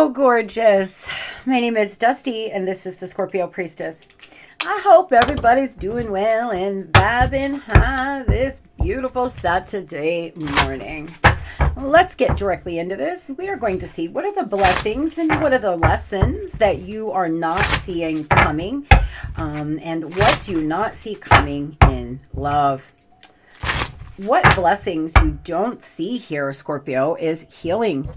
Hello, gorgeous. My name is Dusty, and this is the Scorpio Priestess. I hope everybody's doing well and vibing high this beautiful Saturday morning. Let's get directly into this. We are going to see what are the blessings and what are the lessons that you are not seeing coming, and what do you not see coming in love. What blessings you don't see here, Scorpio, is healing.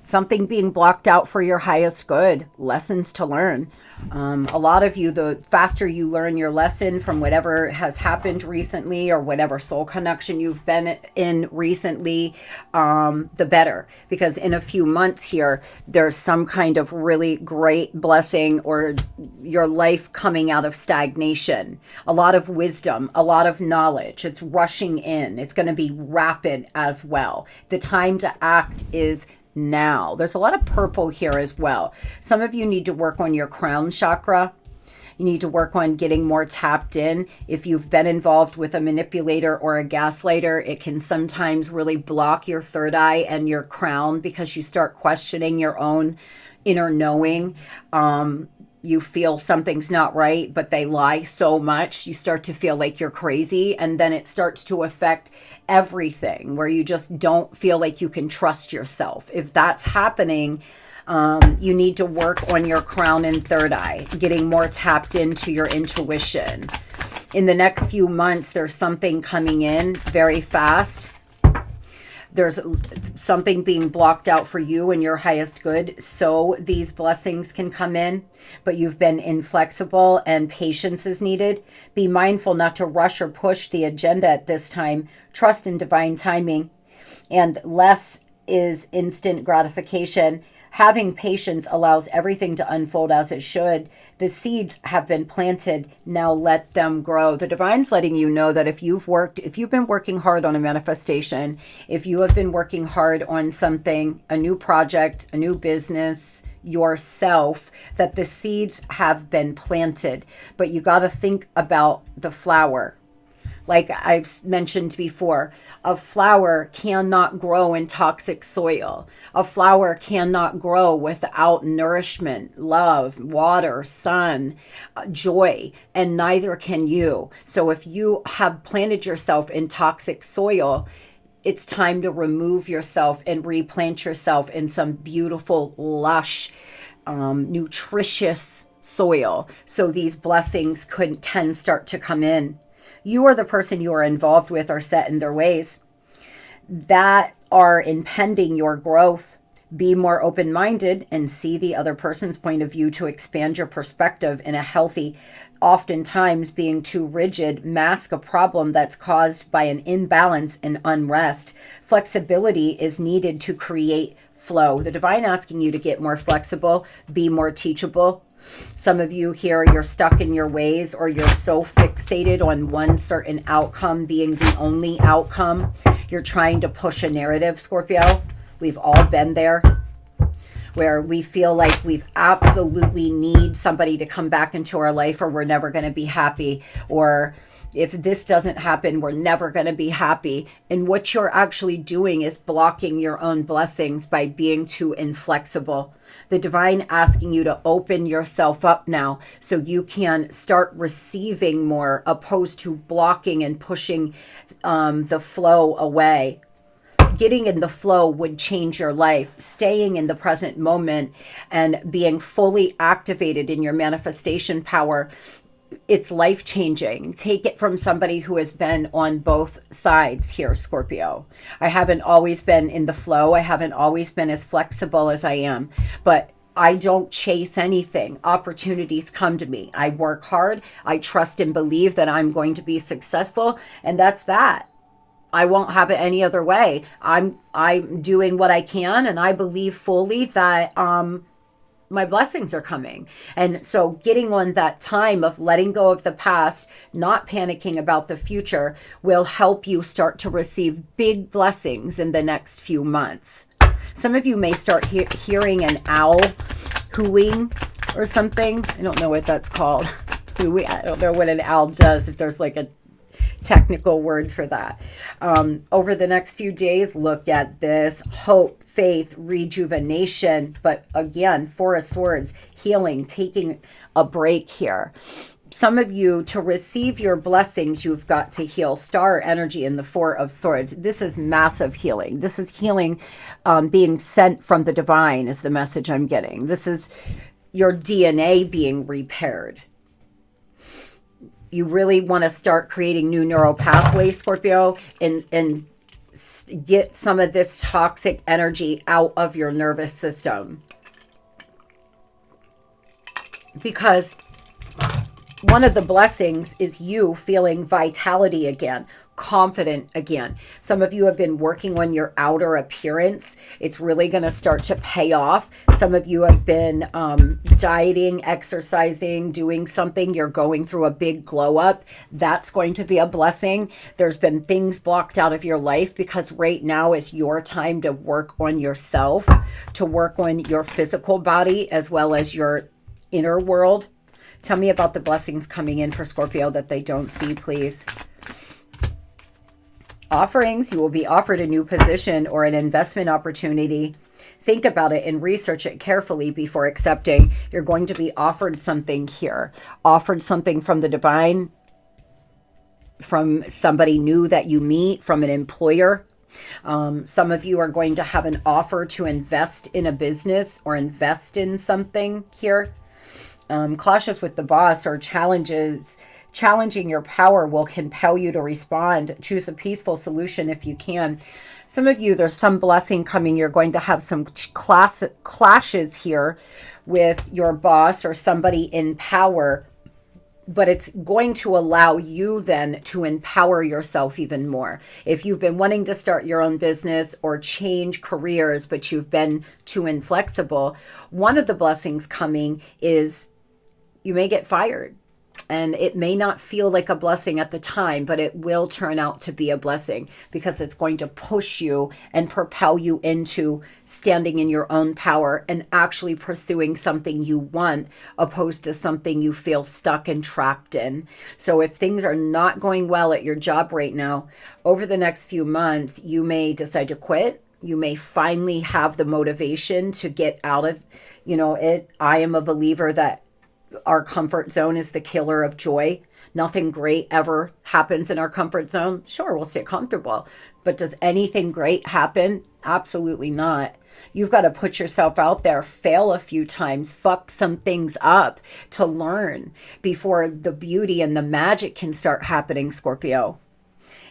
Something being blocked out for your highest good. Lessons to learn. A lot of you, the faster you learn your lesson from whatever has happened recently or whatever soul connection you've been in recently, the better. Because in a few months here, there's some kind of really great blessing or your life coming out of stagnation. A lot of wisdom, a lot of knowledge. It's rushing in. It's going to be rapid as well. The time to act is now. There's a lot of purple here as well. Some of you need to work on your crown chakra. You need to work on getting more tapped in. If you've been involved with a manipulator or a gaslighter, it can sometimes really block your third eye and your crown because you start questioning your own inner knowing. You feel something's not right, but they lie so much. You start to feel like you're crazy, and then it starts to affect everything where you just don't feel like you can trust yourself. If that's happening, you need to work on your crown and third eye, getting more tapped into your intuition. In the next few months, there's something coming in very fast. There's something being blocked out for you and your highest good, so these blessings can come in, but you've been inflexible and patience is needed. Be mindful not to rush or push the agenda at this time. Trust in divine timing, and less is instant gratification. Having patience allows everything to unfold as it should. The seeds have been planted. Now let them grow. The divine's letting you know that if you've been working hard on a manifestation, if you have been working hard on something, a new project, a new business, yourself, that the seeds have been planted. But you got to think about the flower. Like I've mentioned before, a flower cannot grow in toxic soil. A flower cannot grow without nourishment, love, water, sun, joy, and neither can you. So if you have planted yourself in toxic soil, it's time to remove yourself and replant yourself in some beautiful, lush, nutritious soil. So these blessings can start to come in. You or the person you are involved with are set in their ways that are impeding your growth. Be more open-minded and see the other person's point of view to expand your perspective in a healthy. Oftentimes, being too rigid masks a problem that's caused by an imbalance and unrest. Flexibility is needed to create flow. The divine asking you to get more flexible, be more teachable. Some of you here, you're stuck in your ways, or you're so fixated on one certain outcome being the only outcome. You're trying to push a narrative, Scorpio. We've all been there, where we feel like we absolutely need somebody to come back into our life or we're never going to be happy. Or if this doesn't happen, we're never going to be happy. And what you're actually doing is blocking your own blessings by being too inflexible. The divine asking you to open yourself up now so you can start receiving more, opposed to blocking and pushing the flow away. Getting in the flow would change your life. Staying in the present moment and being fully activated in your manifestation power, it's life-changing. Take it from somebody who has been on both sides here, Scorpio. I haven't always been in the flow. I haven't always been as flexible as I am, but I don't chase anything. Opportunities come to me. I work hard. I trust and believe that I'm going to be successful, and that's that. I won't have it any other way. I'm doing what I can, and I believe fully that my blessings are coming. And so getting on that time of letting go of the past, not panicking about the future, will help you start to receive big blessings in the next few months. Some of you may start hearing an owl hooing or something. I don't know what that's called. I don't know what an owl does. If there's like a technical word for that. Over the next few days, look at this: hope, faith, rejuvenation. But again, Four of Swords, healing, taking a break here. Some of you, to receive your blessings, you've got to heal. Star energy in the Four of Swords. This is massive healing. This is healing being sent from the divine is the message I'm getting. This is your DNA being repaired. You really want to start creating new neural pathways, Scorpio, and get some of this toxic energy out of your nervous system. Because one of the blessings is you feeling vitality again, confident again. Some of you have been working on your outer appearance. It's really going to start to pay off. Some of you have been dieting, exercising, doing something. You're going through a big glow up. That's going to be a blessing. There's been things blocked out of your life because right now is your time to work on yourself, to work on your physical body as well as your inner world. Tell me about the blessings coming in for Scorpio that they don't see, please. Offerings. You will be offered a new position or an investment opportunity. Think about it and research it carefully before accepting. You're going to be offered something here. Offered something from the divine, from somebody new that you meet, from an employer. Some of you are going to have an offer to invest in a business or invest in something here. Clashes with the boss or challenging your power will compel you to respond. Choose a peaceful solution if you can. Some of you, there's some blessing coming. You're going to have some clashes here with your boss or somebody in power, but it's going to allow you then to empower yourself even more. If you've been wanting to start your own business or change careers, but you've been too inflexible, one of the blessings coming is you may get fired. And it may not feel like a blessing at the time, but it will turn out to be a blessing because it's going to push you and propel you into standing in your own power and actually pursuing something you want, opposed to something you feel stuck and trapped in. So if things are not going well at your job right now, over the next few months, you may decide to quit. You may finally have the motivation to get out of, it. I am a believer that our comfort zone is the killer of joy. Nothing great ever happens in our comfort zone. Sure, we'll stay comfortable, but does anything great happen? Absolutely not. You've got to put yourself out there, fail a few times, fuck some things up to learn before the beauty and the magic can start happening, Scorpio.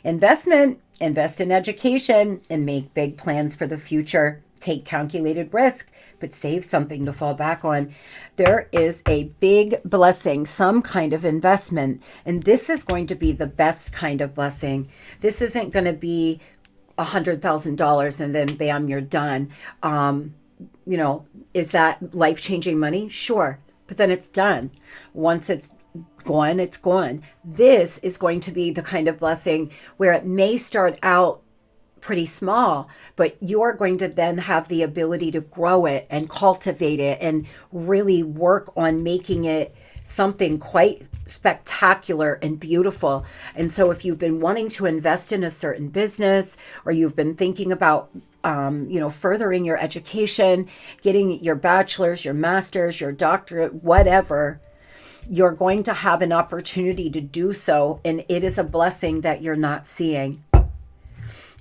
Investment, invest in education and make big plans for the future. Take calculated risk, but save something to fall back on. There is a big blessing, some kind of investment, and this is going to be the best kind of blessing. This isn't going to be $100,000 and then bam, you're done. Is that life-changing money? Sure, but then it's done. Once it's gone, it's gone. This is going to be the kind of blessing where it may start out pretty small, but you're going to then have the ability to grow it and cultivate it and really work on making it something quite spectacular and beautiful. And so if you've been wanting to invest in a certain business, or you've been thinking about furthering your education, getting your bachelor's, your master's, your doctorate, whatever, you're going to have an opportunity to do so, and it is a blessing that you're not seeing.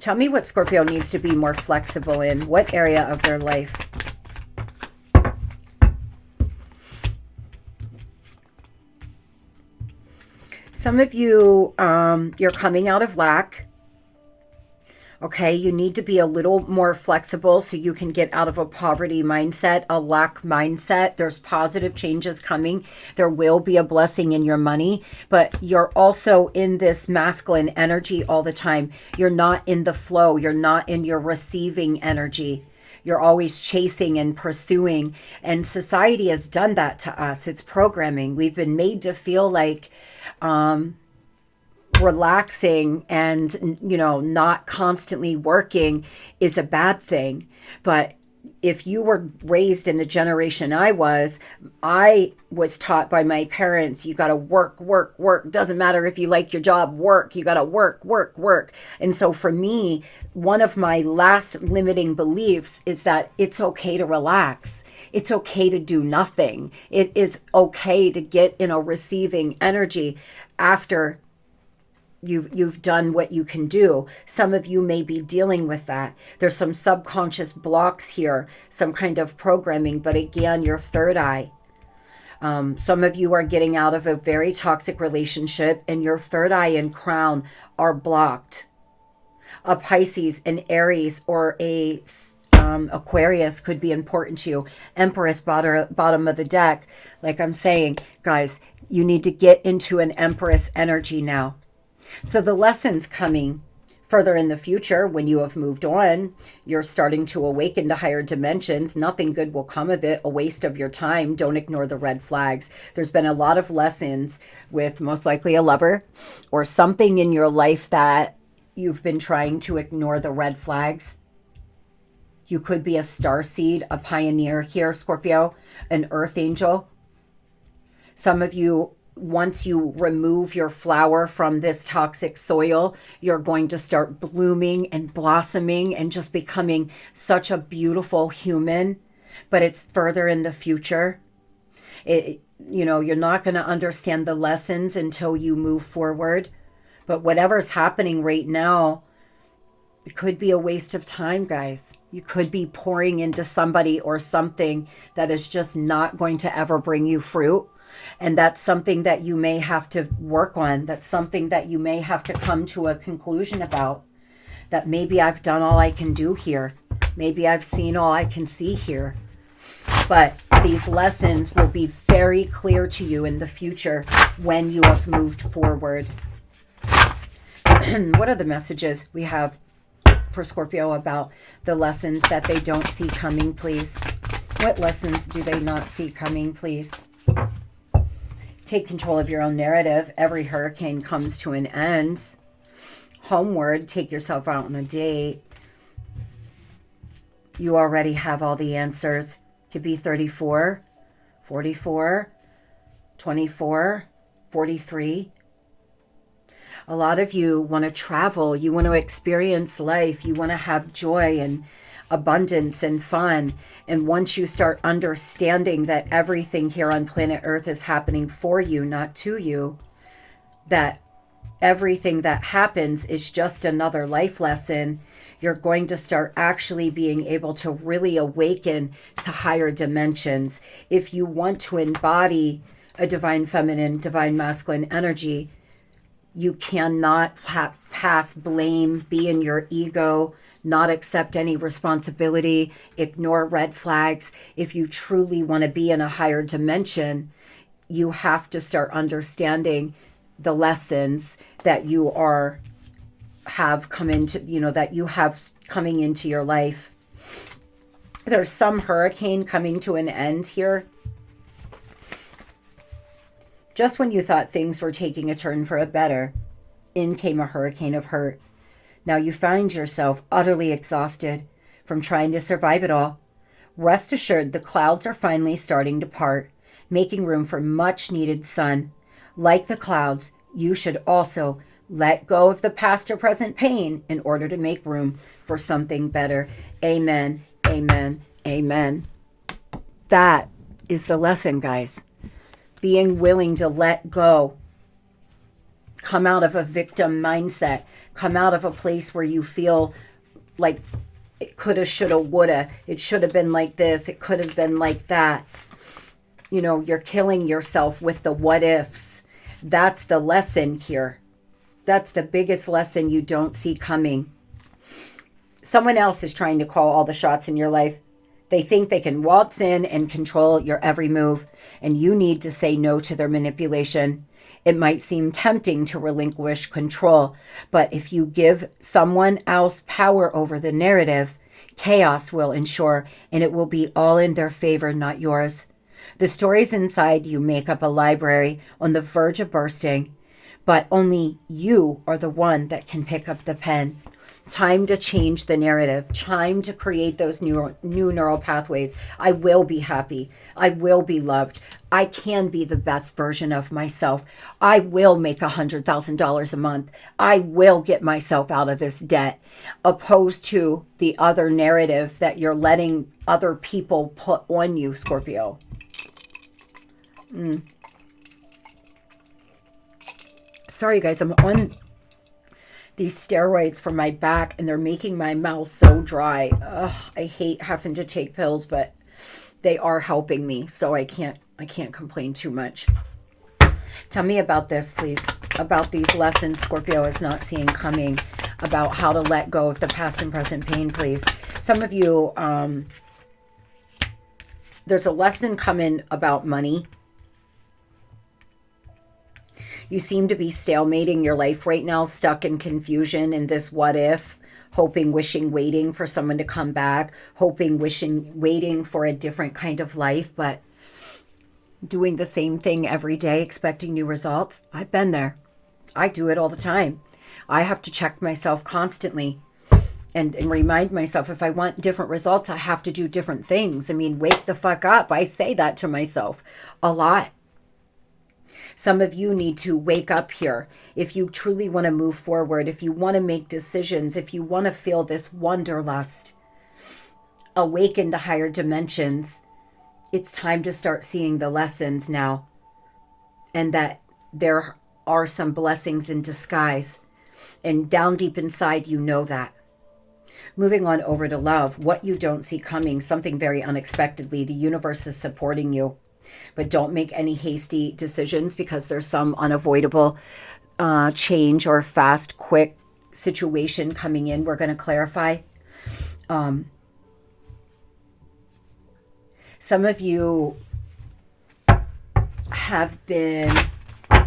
Tell me what Scorpio needs to be more flexible in. What area of their life? Some of you, you're coming out of lack. Okay, you need to be a little more flexible so you can get out of a poverty mindset, a lack mindset. There's positive changes coming. There will be a blessing in your money, but you're also in this masculine energy all the time. You're not in the flow. You're not in your receiving energy. You're always chasing and pursuing, and society has done that to us. It's programming. We've been made to feel like relaxing and not constantly working is a bad thing, but if you were raised in the generation I was taught by my parents, you got to work, work, work. Doesn't matter if you like your job, work. You got to work, work, work. And so for me, one of my last limiting beliefs is that it's okay to relax. It's okay to do nothing. It is okay to get in a receiving energy after you've done what you can do. Some of you may be dealing with that. There's some subconscious blocks here, some kind of programming, but again, your third eye. Some of you are getting out of a very toxic relationship and your third eye and crown are blocked. A Pisces, an Aries, or a Aquarius could be important to you. Empress, bottom of the deck. Like I'm saying, guys, you need to get into an Empress energy now. So the lessons coming further in the future, when you have moved on, you're starting to awaken to higher dimensions. Nothing good will come of it. A waste of your time. Don't ignore the red flags. There's been a lot of lessons with most likely a lover or something in your life that you've been trying to ignore the red flags. You could be a starseed, a pioneer here, Scorpio, an earth angel. Some of you, once you remove your flower from this toxic soil, you're going to start blooming and blossoming and just becoming such a beautiful human. But it's further in the future. You're not going to understand the lessons until you move forward. But whatever's happening right now, it could be a waste of time, guys. You could be pouring into somebody or something that is just not going to ever bring you fruit. And that's something that you may have to work on. That's something that you may have to come to a conclusion about. That maybe I've done all I can do here. Maybe I've seen all I can see here. But these lessons will be very clear to you in the future when you have moved forward. What are the messages we have for Scorpio about the lessons that they don't see coming, please? What lessons do they not see coming, please? Take control of your own narrative. Every hurricane comes to an end. Homeward, take yourself out on a date. You already have all the answers. Could be 34, 44, 24, 43. A lot of you want to travel. You want to experience life. You want to have joy and abundance and fun. And once you start understanding that everything here on planet Earth is happening for you, not to you, that everything that happens is just another life lesson, you're going to start actually being able to really awaken to higher dimensions. If you want to embody a divine feminine, divine masculine energy, you cannot pass blame, be in your ego, not accept any responsibility, ignore red flags. If you truly want to be in a higher dimension, you have to start understanding the lessons that you have coming into your life. There's some hurricane coming to an end here. Just when you thought things were taking a turn for a better, in came a hurricane of hurt. Now you find yourself utterly exhausted from trying to survive it all. Rest assured, the clouds are finally starting to part, making room for much needed sun. Like the clouds, you should also let go of the past or present pain in order to make room for something better. Amen, amen, amen. That is the lesson, guys. Being willing to let go. Come out of a victim mindset. Come out of a place where you feel like it coulda, shoulda, woulda. It should have been like this. It could have been like that. You're killing yourself with the what ifs. That's the lesson here. That's the biggest lesson you don't see coming. Someone else is trying to call all the shots in your life. They think they can waltz in and control your every move, and you need to say no to their manipulation. It might seem tempting to relinquish control, but if you give someone else power over the narrative, chaos will ensue, and it will be all in their favor, not yours. The stories inside you make up a library on the verge of bursting, but only you are the one that can pick up the pen. Time to change the narrative. Time to create those new neural pathways. I will be happy. I will be loved. I can be the best version of myself. I will make $100,000 a month. I will get myself out of this debt. Opposed to the other narrative that you're letting other people put on you, Scorpio. Sorry, guys. I'm on these steroids for my back, and they're making my mouth so dry. Ugh, I hate having to take pills, but they are helping me, so I can't complain too much. Tell me about this, please. About these lessons Scorpio is not seeing coming. About how to let go of the past and present pain, please. Some of you, there's a lesson coming about money. You seem to be stalemating your life right now, stuck in confusion in this what if, hoping, wishing, waiting for someone to come back, hoping, wishing, waiting for a different kind of life, but doing the same thing every day, expecting new results. I've been there. I do it all the time. I have to check myself constantly and remind myself, if I want different results, I have to do different things. I mean, wake the fuck up. I say that to myself a lot. Some of you need to wake up here. If you truly want to move forward, if you want to make decisions, if you want to feel this wanderlust, awaken to higher dimensions, it's time to start seeing the lessons now. And that there are some blessings in disguise. And down deep inside, you know that. Moving on over to love, what you don't see coming, something very unexpectedly. The universe is supporting you. But don't make any hasty decisions, because there's some unavoidable change or fast, quick situation coming in. We're going to clarify. Some of you have been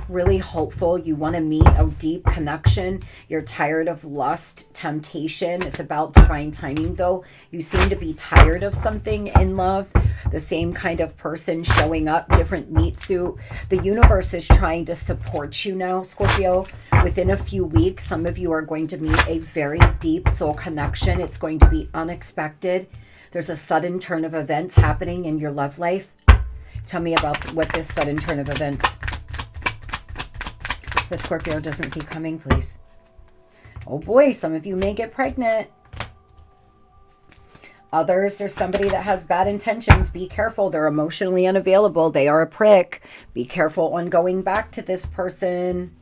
really hopeful. You want to meet a deep connection. You're tired of lust, temptation. It's about divine timing, though. You seem to be tired of something in love. The same kind of person showing up, different meat suit. The universe is trying to support you now, Scorpio. Within a few weeks, some of you are going to meet a very deep soul connection. It's going to be unexpected. There's a sudden turn of events happening in your love life. Tell me about what this sudden turn of events that Scorpio doesn't see coming, please. Oh boy, some of you may get pregnant. Others, there's somebody that has bad intentions. Be careful. They're emotionally unavailable. They are a prick. Be careful on going back to this person.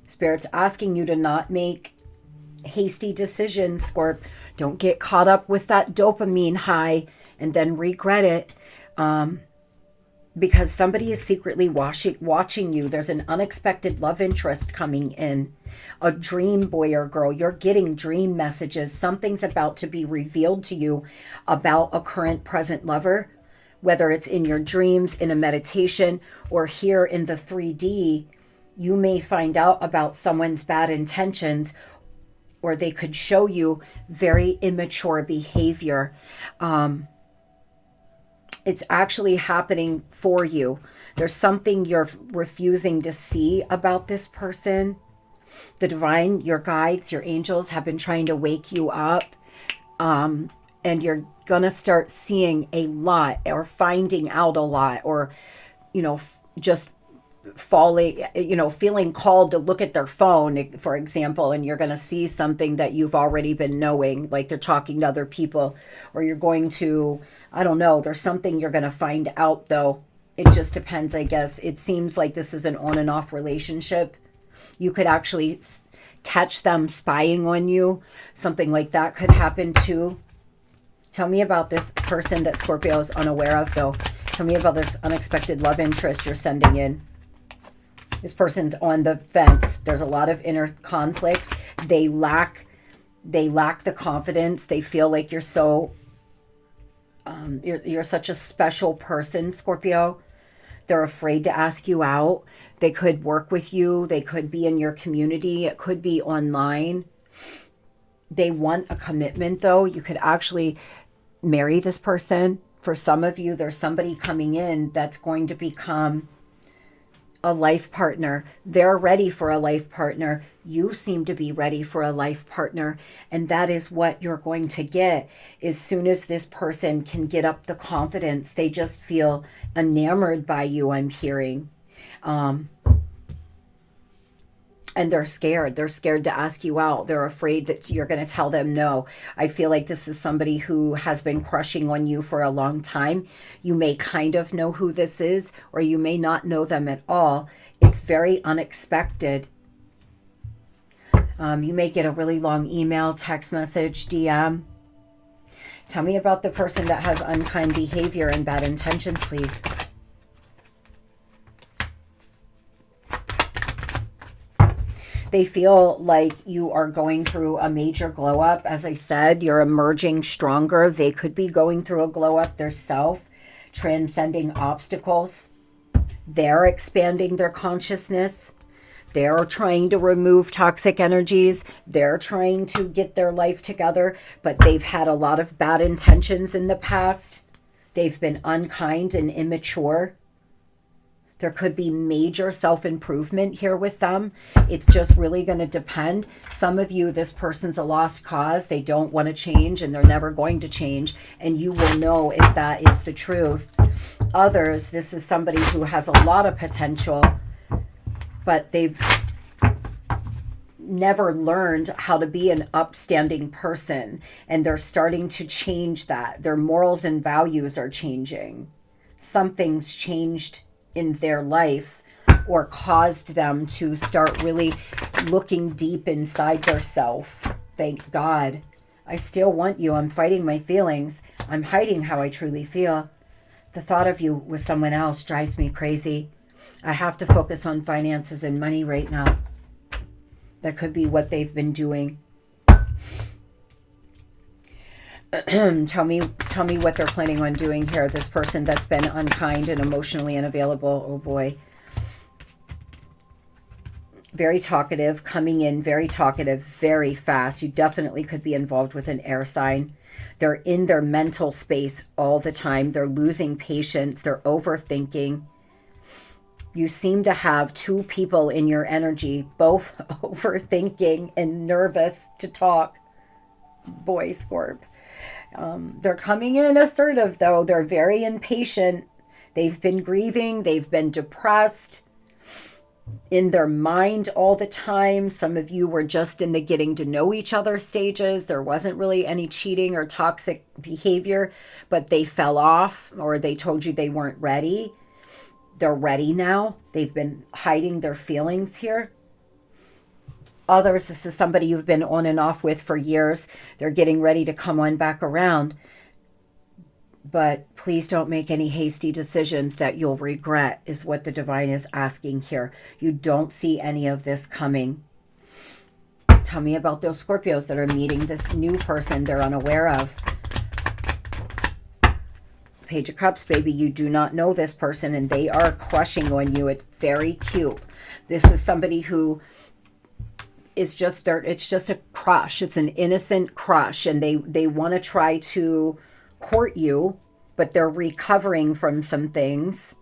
Spirit's asking you to not make hasty decisions, Scorp. Don't get caught up with that dopamine high and then regret it. Because somebody is secretly watching you. There's an unexpected love interest coming in. A dream boy or girl. You're getting dream messages. Something's about to be revealed to you about a current present lover. Whether it's in your dreams, in a meditation, or here in the 3D, you may find out about someone's bad intentions, or they could show you very immature behavior. It's actually happening for you. There's something you're refusing to see about this person. The divine, your guides, your angels have been trying to wake you up. And you're going to start seeing a lot, or finding out a lot, or, just falling, feeling called to look at their phone, for example, and you're going to see something that you've already been knowing, like they're talking to other people, or you're going to, I don't know, there's something you're going to find out, though. It just depends, I guess. It seems like this is an on and off relationship. You could actually catch them spying on you. Something like that could happen too. Tell me about this person that Scorpio is unaware of, though. Tell me about this unexpected love interest you're sending in. This person's on the fence. There's a lot of inner conflict. They lack the confidence. They feel like you're so you're such a special person, Scorpio. They're afraid to ask you out. They could work with you. They could be in your community. It could be online. They want a commitment, though. You could actually marry this person. For some of you, there's somebody coming in that's going to become a life partner. They're ready for a life partner. You seem to be ready for a life partner. And that is what you're going to get as soon as this person can get up the confidence. They just feel enamored by you, I'm hearing. And they're scared. They're scared to ask you out. They're afraid that you're going to tell them no. I feel like this is somebody who has been crushing on you for a long time. You may kind of know who this is, or you may not know them at all. It's very unexpected. You may get a really long email, text message, DM. Tell me about the person that has unkind behavior and bad intentions, please. They feel like you are going through a major glow up. As I said, you're emerging stronger. They could be going through a glow up themselves, transcending obstacles. They're expanding their consciousness. They're trying to remove toxic energies. They're trying to get their life together, but they've had a lot of bad intentions in the past. They've been unkind and immature. There could be major self-improvement here with them. It's just really going to depend. Some of you, this person's a lost cause. They don't want to change and they're never going to change. And you will know if that is the truth. Others, this is somebody who has a lot of potential, but they've never learned how to be an upstanding person. And they're starting to change that. Their morals and values are changing. Something's changed in their life or caused them to start really looking deep inside their self. Thank God. I still want you. I'm fighting my feelings. I'm hiding how I truly feel. The thought of you with someone else drives me crazy. I have to focus on finances and money right now. That could be what they've been doing. Tell me what they're planning on doing here. This person that's been unkind and emotionally unavailable. Oh boy. Very talkative, coming in very talkative, very fast. You definitely could be involved with an air sign. They're in their mental space all the time. They're losing patience. They're overthinking. You seem to have two people in your energy, both overthinking and nervous to talk. Boy, Scorp. They're coming in assertive, though. They're very impatient. They've been grieving. They've been depressed in their mind all the time. Some of you were just in the getting to know each other stages. There wasn't really any cheating or toxic behavior, but they fell off or they told you they weren't ready. They're ready now. They've been hiding their feelings here. Others, this is somebody you've been on and off with for years. They're getting ready to come on back around. But please don't make any hasty decisions that you'll regret, is what the divine is asking here. You don't see any of this coming. Tell me about those Scorpios that are meeting this new person they're unaware of. Page of Cups, baby, you do not know this person and they are crushing on you. It's very cute. This is somebody who is just there. It's just a crush. It's an innocent crush, and they want to try to court you, but they're recovering from some things.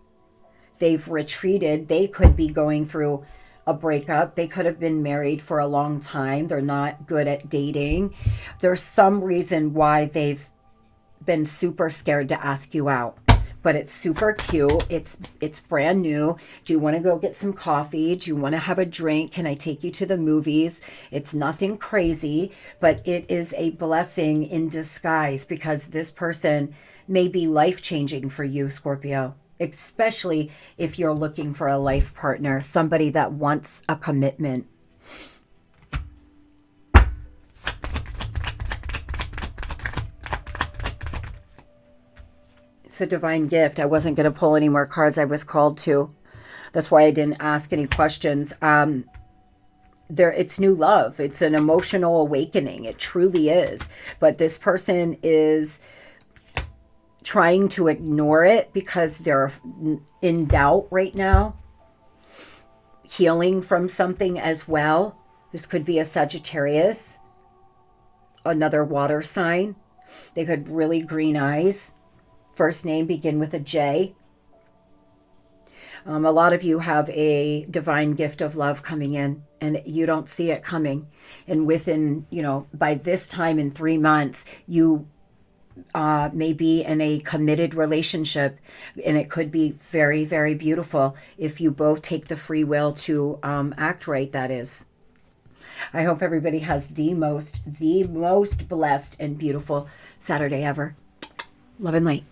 They've retreated. They could be going through a breakup. They could have been married for a long time. They're not good at dating. There's some reason why they've been super scared to ask you out. But it's super cute. It's brand new. Do you want to go get some coffee? Do you want to have a drink? Can I take you to the movies? It's nothing crazy, but it is a blessing in disguise because this person may be life-changing for you, Scorpio, especially if you're looking for a life partner, somebody that wants a commitment. It's a divine gift. I wasn't going to pull any more cards. I was called to. That's why I didn't ask any questions. It's new love. It's an emotional awakening. It truly is. But this person is trying to ignore it because they're in doubt right now. Healing from something as well. This could be a Sagittarius. Another water sign. They could really green eyes. First name begin with a J. A lot of you have a divine gift of love coming in, and you don't see it coming. And within, by this time in 3 months, you may be in a committed relationship, and it could be very, very beautiful if you both take the free will to act right, that is. I hope everybody has the most blessed and beautiful Saturday ever. Love and light.